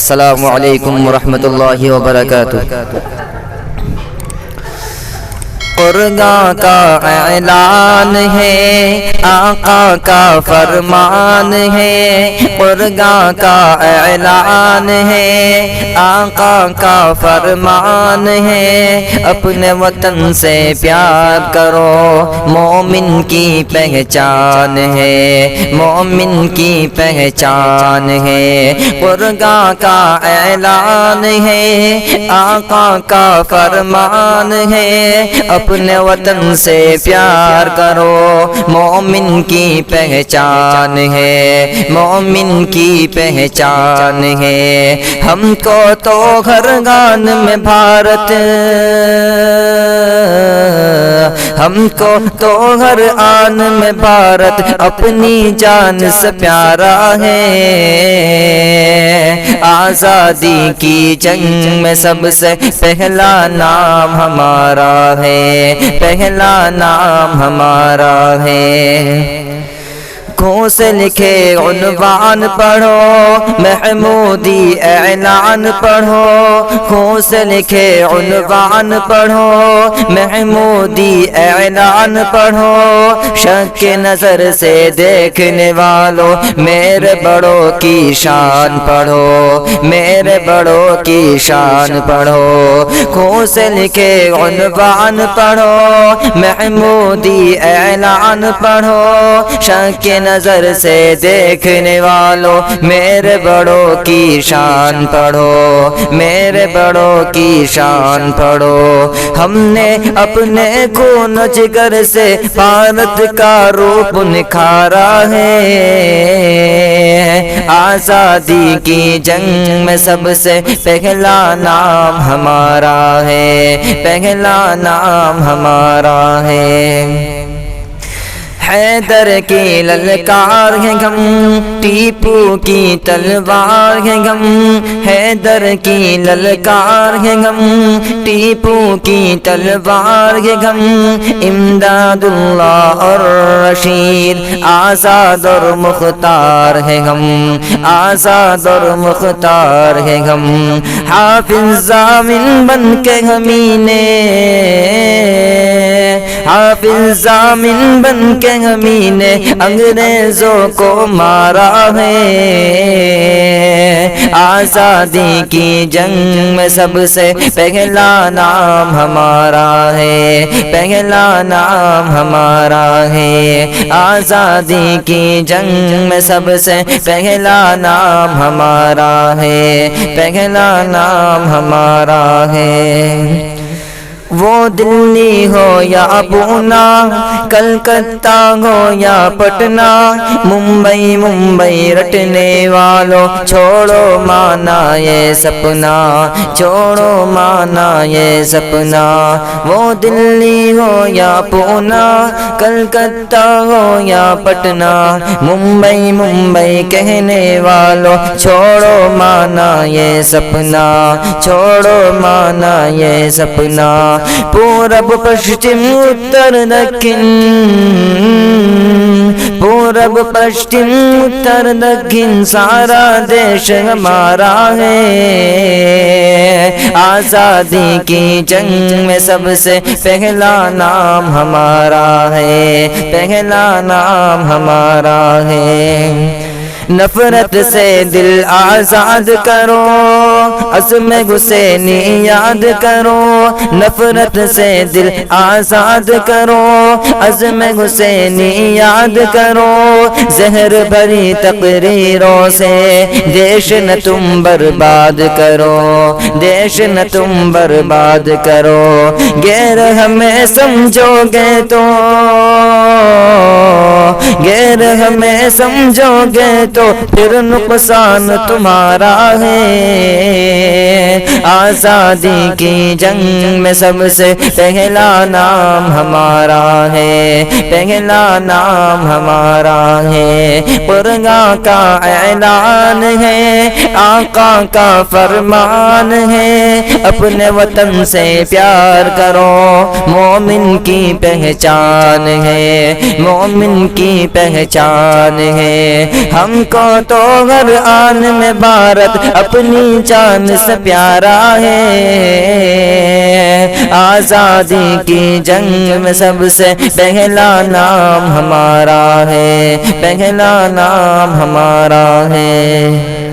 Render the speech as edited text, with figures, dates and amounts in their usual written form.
السلام علیکم ورحمۃ اللہ وبرکاتہ۔ قرآن کا اعلان ہے، آقا کا فرمان ہے، قرآن کا اعلان ہے، آقا کا فرمان ہے، اپنے وطن سے پیار کرو، مومن کی پہچان ہے، مومن کی پہچان ہے، قرآن کا اعلان ہے، آقا کا فرمان ہے، اپنے وطن سے پیار کرو، مومن کی پہچان ہے، مومن کی پہچان ہے، ہم کو تو ہر گان میں بھارت، ہم کو تو ہر آن میں بھارت اپنی جان سے پیارا ہے، آزادی کی جنگ میں سب سے پہلا نام ہمارا ہے، پہلا نام ہمارا ہے۔ خون سے لکھے عنوان پڑھو، محمودی اعلان پڑھو، خون سے لکھے عنوان پڑھو، محمودی اعلان پڑھو، شک کے نظر سے دیکھنے والوں میرے بڑوں کی شان پڑھو، میرے بڑوں کی شان پڑھو، خون سے لکھے عنوان پڑھو، محمودی اعلان پڑھو، شک کے نظر سے دیکھنے والوں میرے بڑوں کی شان پڑھو، میرے بڑوں کی شان پڑھو، ہم نے اپنے خون جگر سے بھارت کا روپ نکھارا ہے، آزادی کی جنگ میں سب سے پہلا نام ہمارا ہے، پہلا نام ہمارا ہے۔ حیدر کی للکار ہے غم، ٹیپو کی تلوار ہے غم، حیدر کی للکار ہے غم، ٹیپو کی تلوار ہے غم، امداد اللہ اور رشید آزاد اور مختار ہے غم، آزاد اور مختار ہے غم، حافظ ضامن بن کے ہمیں نے، حافظ ضامن بن کے ہمیں نے انگریزوں کو مارا ہے، آزادی کی جنگ میں سب سے پہلا نام ہمارا ہے، پہلا نام ہمارا ہے، آزادی کی جنگ میں سب سے پہلا نام ہمارا ہے، پہلا نام ہمارا ہے۔ وہ دلی ہو یا پونا، کلکتہ ہو یا پٹنہ، ممبئی ممبئی رٹنے والوں چھوڑو مانا یہ سپنا، چھوڑو مانا یہ سپنا، وہ دلی ہو یا پونا، کلکتہ ہو یا پٹنہ، ممبئی ممبئی کہنے والوں چھوڑو مانا یہ سپنا، چھوڑو مانا یہ سپنا، پورب پشچم اتر دکن، پورب پشچم اتر دکن سارا دیش ہمارا ہے، آزادی کی جنگ میں سب سے پہلا نام ہمارا ہے، پہلا نام ہمارا ہے۔ نفرت سے دل آزاد کرو، عزم حسینی یاد کرو، نفرت سے دل آزاد کرو، عزم حسینی یاد کرو، زہر بھری تقریروں سے دیش نہ تم برباد کرو، دیش نہ تم برباد کرو، غیر ہمیں سمجھو گے تو، غیر ہمیں سمجھو گے تو پھر نقصان تمہارا ہے، آزادی کی جنگ میں سب سے پہلا نام ہمارا ہے، پہلا نام ہمارا ہے۔ قرآن کا اعلان ہے، آقا کا فرمان ہے، اپنے وطن سے پیار کرو، مومن کی پہچان ہے، مومن کی پہچان ہے۔ ہم کو تو ہر آن میں بھارت اپنی جان سے پیارا ہے، آزادی کی جنگ میں سب سے پہلا نام ہمارا ہے، پہلا نام ہمارا ہے۔